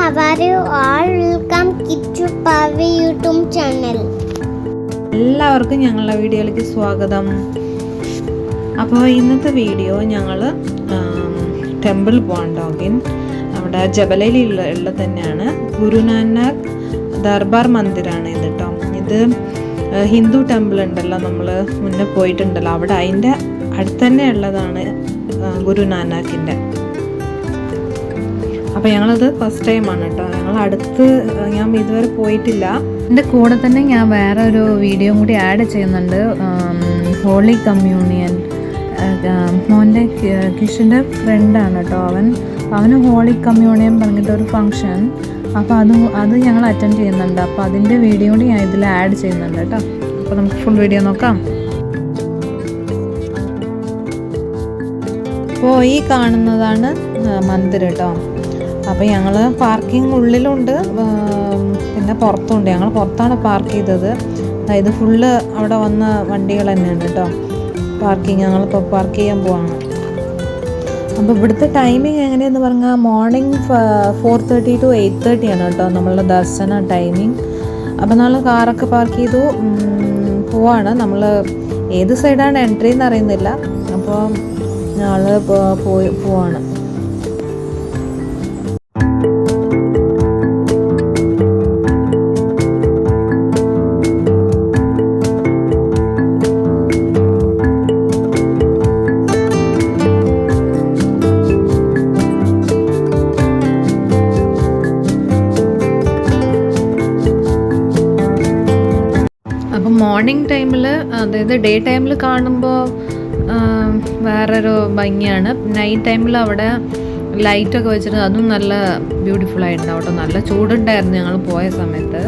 how are you all? Welcome to Pavi YouTube channel. എല്ലാവർക്കും ഞങ്ങളുടെ വീഡിയോയിലേക്ക് സ്വാഗതം. അപ്പോൾ ഇന്നത്തെ ഞങ്ങൾ ടെമ്പിൾ പോകണ്ടോഗിൻ അവിടെ ജബലയിലുള്ള തന്നെയാണ് ഗുരുനാനക് ദർബാർ മന്ദിറാണ് ഇത് കേട്ടോ. ഇത് ഹിന്ദു ടെമ്പിൾ ഉണ്ടല്ലോ, നമ്മൾ മുന്നേ പോയിട്ടുണ്ടല്ലോ, അവിടെ അതിൻ്റെ അടുത്ത് തന്നെ ഉള്ളതാണ് ഗുരുനാനക്കിൻ്റെ. അപ്പോൾ ഞങ്ങളത് ഫസ്റ്റ് ടൈമാണ് കേട്ടോ. ഞാൻ ഇതുവരെ പോയിട്ടില്ല. എൻ്റെ കൂടെ തന്നെ ഞാൻ വേറെ ഒരു വീഡിയോ കൂടി ആഡ് ചെയ്യുന്നുണ്ട്. ഹോളി കമ്മ്യൂണിയൻ മോൻ്റെ കിഷൻ്റെ ഫ്രണ്ടാണ് കേട്ടോ. അവന് ഹോളി കമ്മ്യൂണിയൻ പറഞ്ഞിട്ടൊരു ഫങ്ഷൻ, അപ്പോൾ അത് ഞങ്ങൾ അറ്റൻഡ് ചെയ്യുന്നുണ്ട്. അപ്പോൾ അതിൻ്റെ വീഡിയോ കൂടി ഞാൻ ഇതിൽ ആഡ് ചെയ്യുന്നുണ്ട് കേട്ടോ. അപ്പോൾ നമുക്ക് ഫുൾ വീഡിയോ നോക്കാം. അപ്പോൾ ഈ കാണുന്നതാണ് മന്ദിരം കേട്ടോ. അപ്പോൾ ഞങ്ങൾ പാർക്കിംഗ് ഉള്ളിലുണ്ട്, പിന്നെ പുറത്തുണ്ട്. ഞങ്ങൾ പുറത്താണ് പാർക്ക് ചെയ്തത്. അതായത് ഫുള്ള് അവിടെ വന്ന വണ്ടികൾ തന്നെയാണ് കേട്ടോ പാർക്കിംഗ്. ഞങ്ങളിപ്പോൾ പാർക്ക് ചെയ്യാൻ പോവാണ്. അപ്പോൾ ഇവിടുത്തെ ടൈമിംഗ് എങ്ങനെയെന്ന് പറഞ്ഞാൽ മോർണിംഗ് 4:30 to 8:30 ആണ് കേട്ടോ നമ്മളുടെ ദർശന ടൈമിംഗ്. അപ്പോൾ നമ്മൾ കാറൊക്കെ പാർക്ക് ചെയ്തു പോവാണ്. നമ്മൾ ഏത് സൈഡാണ് എൻട്രി എന്ന് അറിയുന്നില്ല. അപ്പോൾ ഞങ്ങൾ പോവാണ്. മോർണിംഗ് ടൈമിൽ, അതായത് ഡേ ടൈമിൽ കാണുമ്പോൾ വേറൊരു ഭംഗിയാണ്. നൈറ്റ് ടൈമിൽ അവിടെ ലൈറ്റൊക്കെ വെച്ചിട്ട് അതും നല്ല ബ്യൂട്ടിഫുൾ ആയിട്ടുണ്ടാവും കേട്ടോ. നല്ല ചൂടുണ്ടായിരുന്നു ഞങ്ങൾ പോയ സമയത്ത്.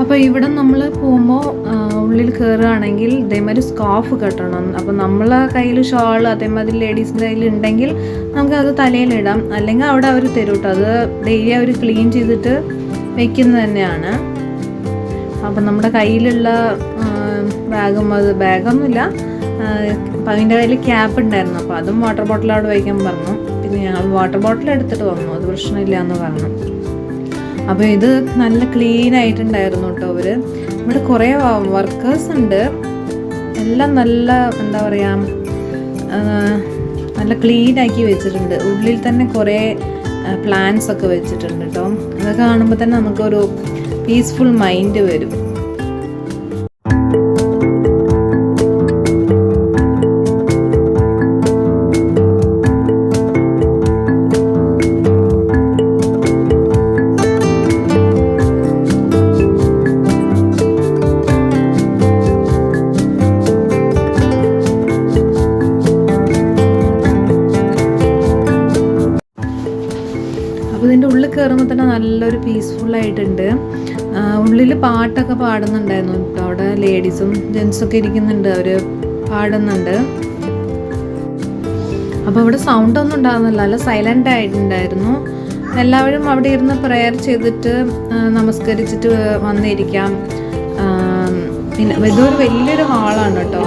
അപ്പോൾ ഇവിടെ നമ്മൾ പോകുമ്പോൾ ഉള്ളിൽ കയറുകയാണെങ്കിൽ ഇതേമാതിരി സ്കാർഫ് കെട്ടണം. അപ്പോൾ നമ്മളെ കയ്യിൽ ഷാൾ അതേമാതിരി ലേഡീസിൻ്റെ കയ്യിൽ ഉണ്ടെങ്കിൽ നമുക്കത് തലയിലിടാം. അല്ലെങ്കിൽ അവിടെ അവർ തരും കേട്ടോ. അത് ഡെയിലി അവർ ക്ലീൻ ചെയ്തിട്ട് വയ്ക്കുന്നത് തന്നെയാണ്. അപ്പം നമ്മുടെ കയ്യിലുള്ള ബാഗൊന്നുമില്ല. അപ്പം അതിൻ്റെ കയ്യിൽ ക്യാപ്പ് ഉണ്ടായിരുന്നു. അപ്പോൾ അതും വാട്ടർ ബോട്ടിൽ അവിടെ വയ്ക്കാൻ പറഞ്ഞു. പിന്നെ ഞങ്ങൾ വാട്ടർ ബോട്ടിൽ എടുത്തിട്ട് വന്നു, അത് പ്രശ്നമില്ല എന്ന് പറഞ്ഞു. അപ്പോൾ ഇത് നല്ല ക്ലീൻ ആയിട്ടുണ്ടായിരുന്നു കേട്ടോ. ഇവിടെ കുറേ വർക്കേഴ്സ് ഉണ്ട്. എല്ലാം നല്ല എന്താ പറയുക, നല്ല ക്ലീൻ ആക്കി വെച്ചിട്ടുണ്ട്. ഉള്ളിൽ തന്നെ കുറേ പ്ലാന്റ്സ് ഒക്കെ വെച്ചിട്ടുണ്ട് കേട്ടോ. അതൊക്കെ കാണുമ്പോൾ തന്നെ നമുക്കൊരു പീസ്ഫുൾ മൈൻഡ് വരും. ഇതിൻ്റെ ഉള്ളിൽ കയറുമ്പോൾ തന്നെ നല്ലൊരു പീസ്ഫുള്ളായിട്ടുണ്ട്. ഉള്ളിൽ പാട്ടൊക്കെ പാടുന്നുണ്ടായിരുന്നു കേട്ടോ. അവിടെ ലേഡീസും ജെൻസൊക്കെ ഇരിക്കുന്നുണ്ട്, അവർ പാടുന്നുണ്ട്. അപ്പോൾ ഇവിടെ സൗണ്ടൊന്നും ഉണ്ടാകുന്നില്ല, നല്ല സൈലൻ്റ് ആയിട്ടുണ്ടായിരുന്നു. എല്ലാവരും അവിടെ ഇരുന്ന് പ്രെയർ ചെയ്തിട്ട് നമസ്കരിച്ചിട്ട് വന്നിരിക്കാം. പിന്നെ ഇതൊരു വലിയൊരു ഹാളാണ് കേട്ടോ.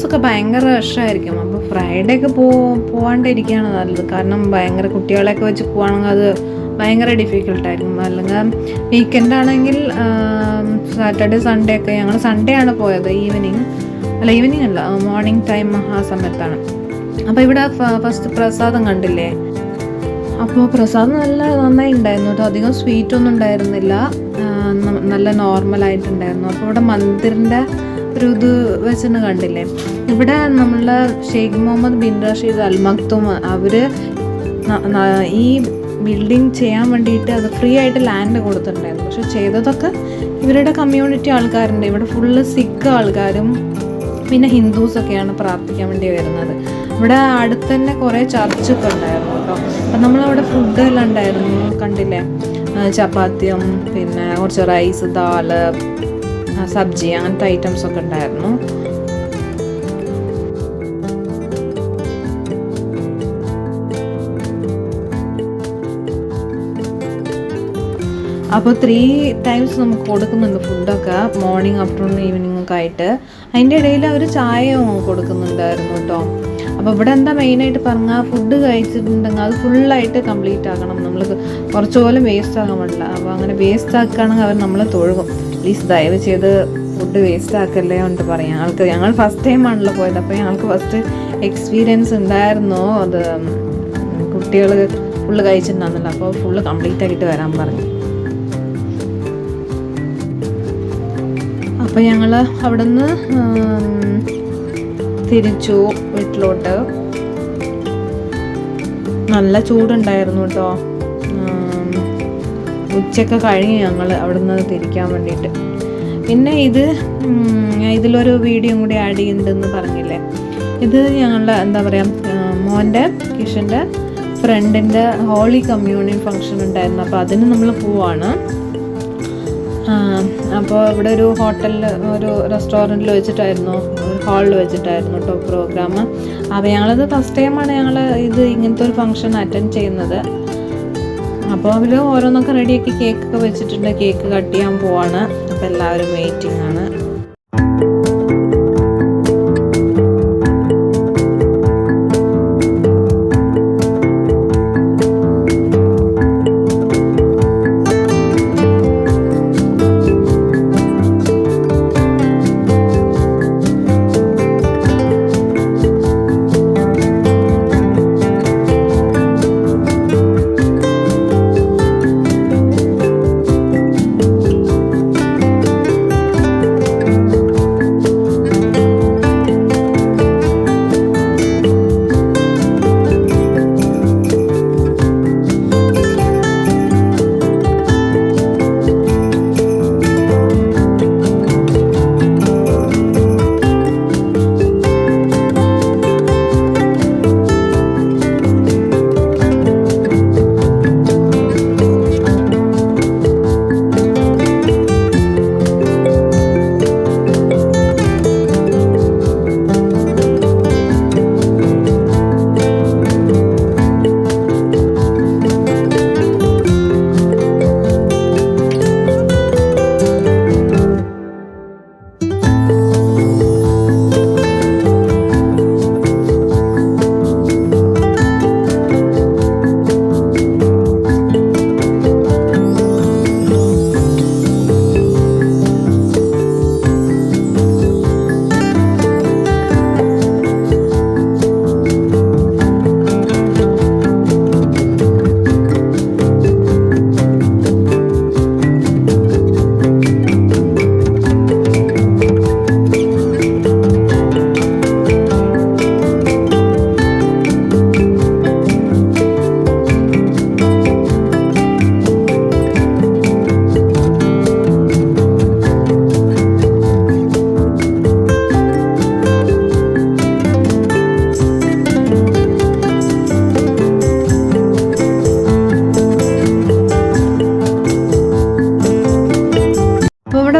ദിവസമൊക്കെ ഭയങ്കര റഷായിരിക്കും. അപ്പോൾ ഫ്രൈഡേ ഒക്കെ പോവാണ്ടിരിക്കുകയാണ് നല്ലത്. കാരണം ഭയങ്കര കുട്ടികളെയൊക്കെ വെച്ച് പോവുകയാണെങ്കിൽ അത് ഭയങ്കര ഡിഫിക്കൽട്ടായിരിക്കും. അല്ലെങ്കിൽ വീക്കെൻഡ് ആണെങ്കിൽ സാറ്റർഡേ സൺഡേ ഒക്കെ, ഞങ്ങൾ സൺഡേ ആണ് പോയത്. ഈവനിങ് അല്ല, മോർണിംഗ് ടൈം ആ സമയത്താണ്. അപ്പോൾ ഇവിടെ ഫസ്റ്റ് പ്രസാദം കണ്ടില്ലേ, അപ്പോൾ പ്രസാദം നന്നായി ഉണ്ടായിരുന്നു കേട്ടോ. അധികം സ്വീറ്റൊന്നും ഉണ്ടായിരുന്നില്ല, നല്ല നോർമലായിട്ടുണ്ടായിരുന്നു. അപ്പോൾ ഇവിടെ മന്ദിറിൻ്റെ ഒരു ഇത് വെച്ചിട്ട് കണ്ടില്ലേ, ഇവിടെ നമ്മളുടെ ഷെയ്ഖ് മുഹമ്മദ് ബിൻ റഷീദ് അൽ മക്തും അവർ ഈ ബിൽഡിങ് ചെയ്യാൻ വേണ്ടിയിട്ട് അത് ഫ്രീ ആയിട്ട് ലാൻഡ് കൊടുത്തിട്ടുണ്ടായിരുന്നു. പക്ഷെ ചെയ്തതൊക്കെ ഇവരുടെ കമ്മ്യൂണിറ്റി ആൾക്കാരുണ്ട്. ഇവിടെ ഫുള്ള് സിഖ് ആൾക്കാരും പിന്നെ ഹിന്ദുസൊക്കെയാണ് പ്രാർത്ഥിക്കാൻ വേണ്ടി വരുന്നത്. ഇവിടെ അടുത്ത് തന്നെ കുറേ ചർച്ചൊക്കെ ഉണ്ടായിരുന്നു കേട്ടോ. അപ്പം നമ്മളവിടെ ഫുഡെല്ലാം ഉണ്ടായിരുന്നു, കണ്ടില്ലേ, ചപ്പാത്തിയും പിന്നെ കുറച്ച് റൈസ്, ദാല്, സബ്ജി, അങ്ങനത്തെ ഐറ്റംസൊക്കെ ഉണ്ടായിരുന്നു. അപ്പോൾ 3 times നമുക്ക് കൊടുക്കുന്നുണ്ട് ഫുഡൊക്കെ, മോർണിംഗ്, ആഫ്റ്റർനൂൺ, ഈവനിങ് ഒക്കെ ആയിട്ട്. അതിൻ്റെ ഇടയിൽ അവർ ചായയും കൊടുക്കുന്നുണ്ടായിരുന്നു കേട്ടോ. അപ്പോൾ ഇവിടെ എന്താ മെയിനായിട്ട് പറഞ്ഞാൽ, ഫുഡ് കഴിച്ചിട്ടുണ്ടെങ്കിൽ അത് ഫുള്ളായിട്ട് കംപ്ലീറ്റ് ആക്കണം. നമ്മൾ കുറച്ച് പോലും വേസ്റ്റ് ആക്കാൻ പാടില്ല. അപ്പോൾ അങ്ങനെ വേസ്റ്റ് ആക്കുകയാണെങ്കിൽ അവർ നമ്മൾ തൊഴുകും. പ്ലീസ് ദയവ് ചെയ്ത് ഫുഡ് വേസ്റ്റ് ആക്കല്ലേ കൊണ്ട് പറയാം. ഞങ്ങൾ ഫസ്റ്റ് ടൈമാണല്ലോ പോയത്, അപ്പോൾ ഞങ്ങൾക്ക് ഫസ്റ്റ് എക്സ്പീരിയൻസ് ഉണ്ടായിരുന്നു. അത് കുട്ടികൾ ഫുള്ള് കഴിച്ചിട്ടുണ്ടായിരുന്നില്ല, അപ്പോൾ ഫുള്ള് കംപ്ലീറ്റ് ആക്കിയിട്ട് വരാൻ പറഞ്ഞു. അപ്പോൾ ഞങ്ങൾ അവിടെ നിന്ന് തിരിച്ചു വീട്ടിലോട്ട്. നല്ല ചൂടുണ്ടായിരുന്നു കേട്ടോ. ഉച്ചയൊക്കെ കഴിഞ്ഞ് ഞങ്ങൾ അവിടെ നിന്ന് തിരിക്കാൻ വേണ്ടിയിട്ട്. പിന്നെ ഇതിലൊരു വീഡിയോ കൂടി ആഡ് ചെയ്യുന്നുണ്ടെന്ന് പറഞ്ഞില്ലേ, ഇത് ഞങ്ങളുടെ എന്താ പറയുക, മോൻ്റെ കിഷൻ്റെ ഫ്രണ്ടിൻ്റെ ഹോളി കമ്മ്യൂണിയൻ ഫംഗ്ഷൻ ഉണ്ടായിരുന്നു. അപ്പോൾ അതിന് നമ്മൾ പോവാണ്. അപ്പോൾ ഇവിടെ ഒരു ഹോട്ടലിൽ, ഒരു റെസ്റ്റോറൻറ്റിൽ വെച്ചിട്ടായിരുന്നു, ഒരു ഹാളിൽ വെച്ചിട്ടായിരുന്നു കേട്ടോ പ്രോഗ്രാം. അപ്പോൾ ഞങ്ങളത് ഫസ്റ്റ് ടൈമാണ് ഇങ്ങനത്തെ ഒരു ഫംഗ്ഷൻ അറ്റൻഡ് ചെയ്യുന്നത്. അപ്പോൾ അവർ ഓരോന്നൊക്കെ റെഡിയാക്കി കേക്കൊക്കെ വെച്ചിട്ടുണ്ട്. കേക്ക് കട്ട് ചെയ്യാൻ പോവാണ്. അപ്പോൾ എല്ലാവരും വെയിറ്റിംഗ് ആണ്.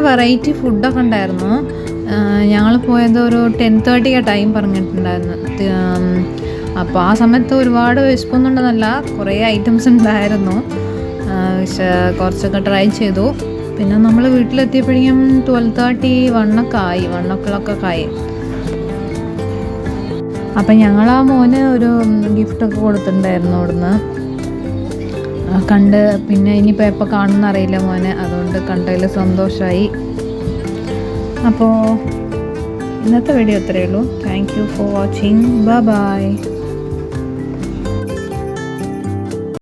വെറൈറ്റി ഫുഡൊക്കെ ഉണ്ടായിരുന്നു. ഞങ്ങൾ പോയത് ഒരു 10:30 ടൈം പറഞ്ഞിട്ടുണ്ടായിരുന്നു. അപ്പോൾ ആ സമയത്ത് ഒരുപാട് വിശപ്പൊന്നുണ്ടെന്നല്ല, കുറേ ഐറ്റംസ് ഉണ്ടായിരുന്നു. കുറച്ചൊക്കെ ട്രൈ ചെയ്തു. പിന്നെ നമ്മൾ വീട്ടിലെത്തിയപ്പോഴേക്കും 12:30 1 o'clock ആയി. അപ്പം ഞങ്ങൾ ആ മോന് ഒരു ഗിഫ്റ്റൊക്കെ കൊടുത്തിട്ടുണ്ടായിരുന്നു അവിടുന്ന് കണ്ട്. പിന്നെ ഇനിയിപ്പോൾ എപ്പോൾ കാണുമെന്ന് അറിയില്ല മോനെ, അതുകൊണ്ട് കണ്ടതിൽ സന്തോഷമായി. അപ്പോൾ ഇന്നത്തെ വീഡിയോ ഇത്രയേ ഉള്ളൂ. Thank you for watching. By.